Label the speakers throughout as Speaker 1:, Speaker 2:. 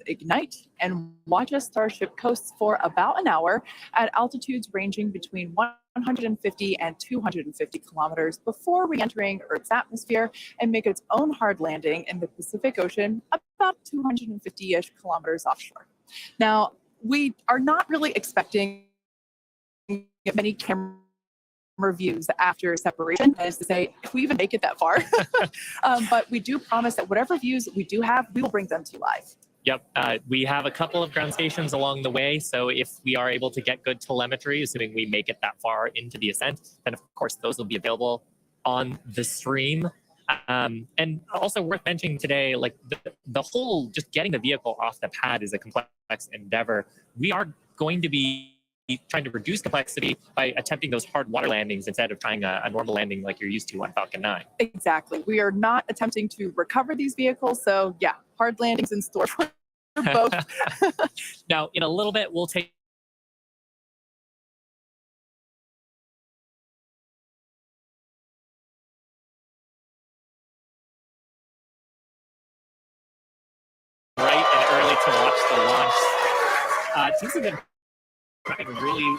Speaker 1: ignite and watch as Starship coasts for about an hour at altitudes ranging between 150 and 250 kilometers before re-entering Earth's atmosphere and make its own hard landing in the Pacific Ocean about 250-ish kilometers offshore. Now, we are not really expecting many camera reviews after separation, that is to say, if we even make it that far. But we do promise that whatever views we do have, we will bring them to you live.
Speaker 2: Yep, we have a couple of ground stations along the way, so if we are able to get good telemetry, assuming we make it that far into the ascent, then of course those will be available on the stream. And also worth mentioning today, like the whole just getting the vehicle off the pad is a complex endeavor. We are going to be trying to reduce complexity by attempting those hard water landings instead of trying a normal landing like you're used to on Falcon 9.
Speaker 1: Exactly. We are not attempting to recover these vehicles, so yeah, hard landings in store for both.
Speaker 2: Now, in a little bit, we'll take bright and early to watch the launch. Teams have been trying really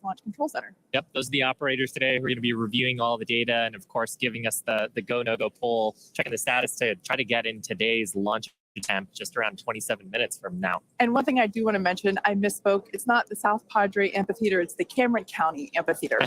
Speaker 1: Launch Control Center.
Speaker 2: Yep, those are the operators today. We're going to be reviewing all the data and, of course, giving us the go, no-go poll, checking the status to try to get in today's launch attempt just around 27 minutes from now.
Speaker 1: And one thing I do want to mention, I misspoke. It's not the South Padre Amphitheater. It's the Cameron County Amphitheater.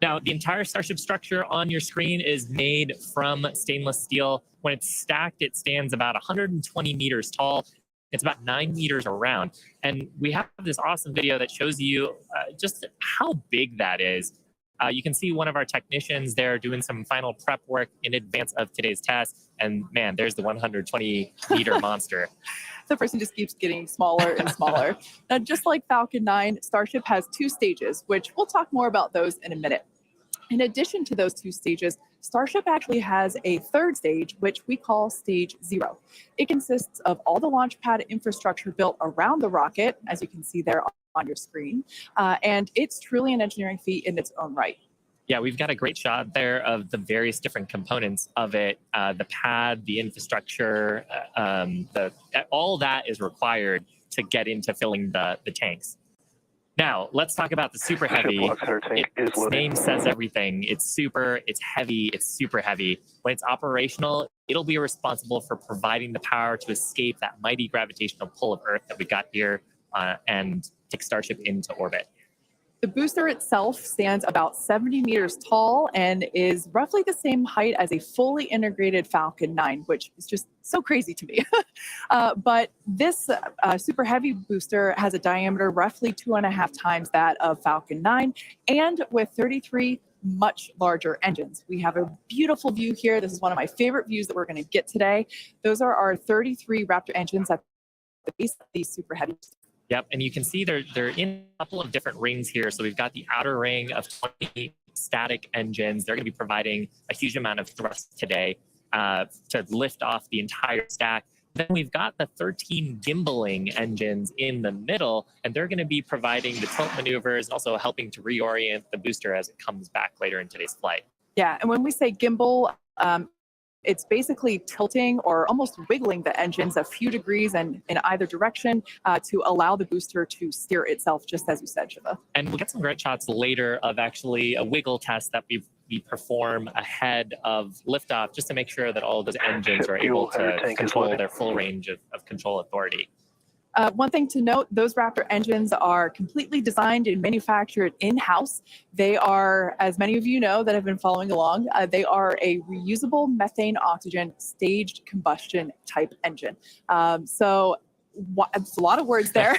Speaker 2: Now, the entire Starship structure on your screen is made from stainless steel. When it's stacked, it stands about 120 meters tall. It's about 9 meters around. And we have this awesome video that shows you just how big that is. You can see one of our technicians there doing some final prep work in advance of today's test. And man, there's the 120-meter monster.
Speaker 1: The person just keeps getting smaller and smaller. Now, just like Falcon 9, Starship has 2 stages, which we'll talk more about those in a minute. In addition to those 2 stages, Starship actually has a 3rd stage, which we call Stage 0. It consists of all the launch pad infrastructure built around the rocket, as you can see there on your screen, and it's truly an engineering feat in its own right.
Speaker 2: Yeah, we've got a great shot there of the various different components of it, the pad, the infrastructure, all that is required to get into filling the tanks. Now, let's talk about the Super Heavy. Its name says everything. It's super, it's heavy, it's super heavy. When it's operational, it'll be responsible for providing the power to escape that mighty gravitational pull of Earth that we got here and take Starship into orbit.
Speaker 1: The booster itself stands about 70 meters tall and is roughly the same height as a fully integrated Falcon 9, which is just so crazy to me. But this Super Heavy booster has a diameter roughly 2.5 times that of Falcon 9, and with 33 much larger engines. We have a beautiful view here. This is one of my favorite views that we're going to get today. Those are our 33 Raptor engines at the base of these Super Heavy.
Speaker 2: Yep, and you can see they're in a couple of different rings here. So we've got the outer ring of 20 static engines. They're going to be providing a huge amount of thrust today to lift off the entire stack. Then we've got the 13 gimbaling engines in the middle, and they're going to be providing the tilt maneuvers and also helping to reorient the booster as it comes back later in today's flight.
Speaker 1: Yeah, and when we say gimbal, it's basically tilting or almost wiggling the engines a few degrees and in either direction to allow the booster to steer itself, just as you said, Shiva.
Speaker 2: And we'll get some great shots later of actually a wiggle test that we perform ahead of liftoff, just to make sure that all of those engines are able to control their full range of control authority.
Speaker 1: One thing to note, those Raptor engines are completely designed and manufactured in-house. They are, as many of you know that have been following along, they are a reusable methane oxygen staged combustion type engine. So it's a lot of words there.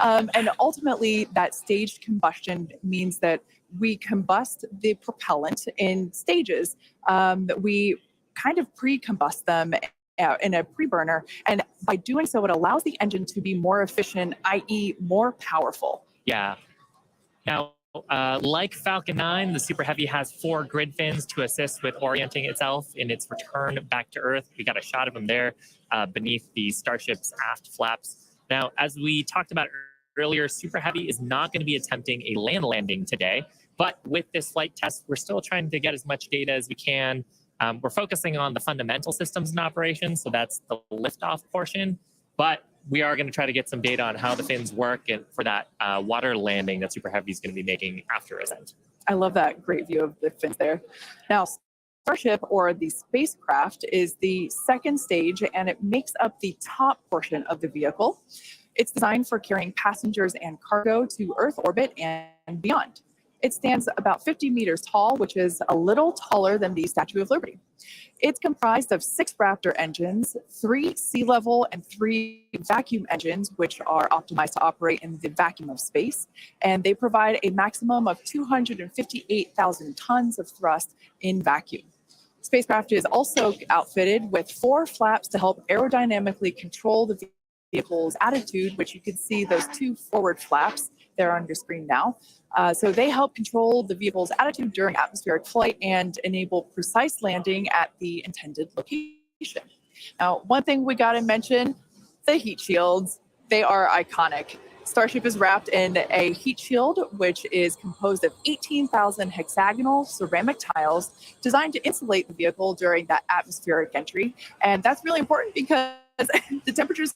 Speaker 1: And ultimately, that staged combustion means that we combust the propellant in stages. We kind of pre-combust them in a pre-burner, and by doing so, it allows the engine to be more efficient, i.e., more powerful.
Speaker 2: Yeah. Now, like Falcon 9, the Super Heavy has 4 grid fins to assist with orienting itself in its return back to Earth. We got a shot of them there beneath the Starship's aft flaps. Now, as we talked about earlier, Super Heavy is not going to be attempting a land landing today, but with this flight test, we're still trying to get as much data as we can. We're focusing on the fundamental systems and operations, so that's the liftoff portion, but we are going to try to get some data on how the fins work and for that water landing that Super Heavy is going to be making after ascent.
Speaker 1: I love that great view of the fins there. Now, Starship, or the spacecraft, is the second stage, and it makes up the top portion of the vehicle. It's designed for carrying passengers and cargo to Earth orbit and beyond. It stands about 50 meters tall, which is a little taller than the Statue of Liberty. It's comprised of 6 Raptor engines, 3 sea level and 3 vacuum engines, which are optimized to operate in the vacuum of space. And they provide a maximum of 258,000 tons of thrust in vacuum. Spacecraft is also outfitted with 4 flaps to help aerodynamically control the vehicle's attitude, which you can see those 2 forward flaps there on your screen now. So they help control the vehicle's attitude during atmospheric flight and enable precise landing at the intended location. Now, one thing we got to mention, the heat shields. They are iconic. Starship is wrapped in a heat shield, which is composed of 18,000 hexagonal ceramic tiles designed to insulate the vehicle during that atmospheric entry. And that's really important because the temperatures